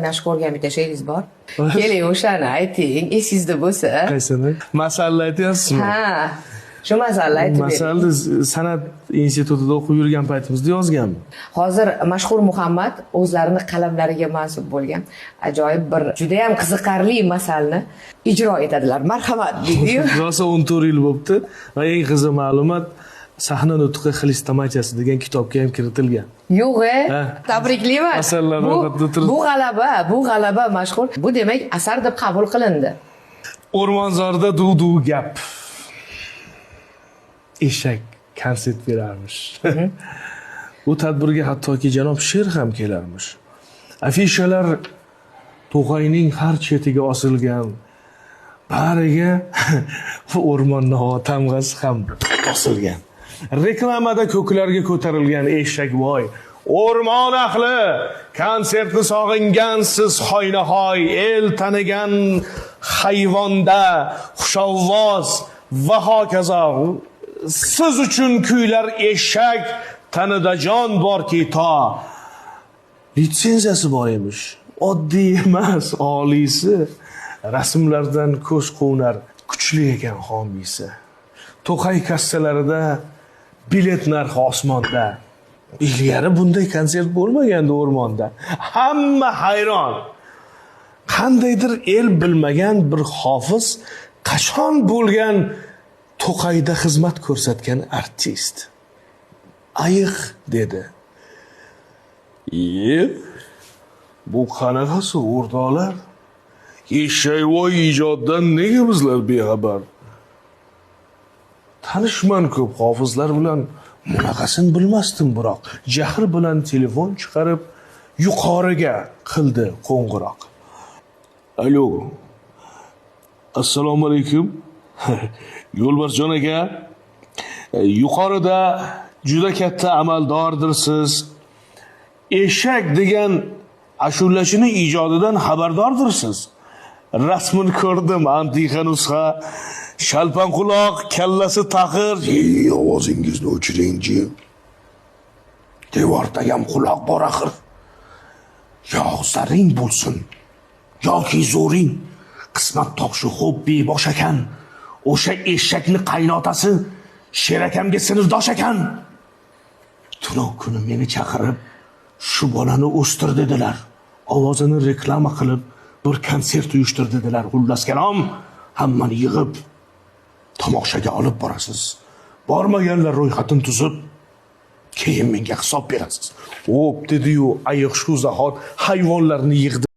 mashq ko'rgan bitta she'ringiz bor. Keling, o'shani ayting, esingizda bo'lsa. Qaysini? Masalni aytyapsizmi? Ha. Shu masalani aytib bering. Masalni san'at institutida o'qib yurgan paytimizda yozganman. Hozir mashhur Muhammad o'zlarini qalamlariga mansub bo'lgan ajoyib bir juda ham qiziqarli masalni ijro etadilar. Marhamat deydi-yu. Rosa 14 yil bo'libdi va eng qiziq ma'lumot sahna nutqi xlistomachiyasi degan kitobga ham kiritilgan. Yo'q-e? Tabriklayman. Masallar ro'yxatida turibdi. Bu g'alaba mashhur. Bu demak asar deb qabul qilindi. O'rmonzorda duv-duv gap. Eshak konsert berarmish. Bu tadbirga hattoki janob Sher ham kelarmish. Afishalar To'qayning har chetiga osilgan. Bariga o'rmon navo tamg'asi ham osilgan. Reklamada ko'klarga ko'tarilgan eshak voy. O'rmon ahli, konsertni sog'ingansiz hoynahoy, el tanigan hayvonda xushovoz va hokazo. Siz uchun kuylar eshak, tanida jon borki to. Litsenziyasi bor emish. Oddiy emas, oliysi. Rasmlardan ko'z qo'nar, kuchli ekan homiysi. To'qay kassalarida bilet narxi osmonda. Ilgari bunday konsert bo'lmagandi o'rmonda. Hamma hayron. Qandaydir el bilmagan bir hofiz qachon bo'lgan To'qayda xizmat ko'rsatgan artist. Ayiq dedi. Bu qanaqasi o'rtoqlar? Eshakvoy ijoddan nega bizlar bexabar? Tanishman ko'p hofizlar bilan, bunaqasini bilmasdim biroq. Jahl bilan telefon chiqarib yuqoriga qildi qo'ng'iroq. Alo. Assalomu alaykum. Yo'lbarsjon aka, yuqorida juda katta amaldordirsiz. Eshak degan ashulachini ijodidan xabardordirsiz. Rasmini ko'rdim, antiqa nusxa. Shalpan quloq, kallasi taqir. Ovozingizni o'chiring-chi. Devorda ham quloq bor axir. Yo zaring bo'lsin, yoki zo'ring. Qismat topshi hobbi bosh ekan. O'sha eshakni qaynotasi Sher akamga sinfdosh ekan. Tunov kuni meni chaqirib, shu bolani o'stir dedilar. Ovozini reklama qilib, bir konsert uyushtir dedilar. Xullas kalom, hammani yig'ib tomoshaga olib borasiz. Bormaganlar ro'yxatini tuzib, keyin menga hisob berasiz. Xo'p, dedi-yu, ayiq shu zahot hayvonlarni yig'di.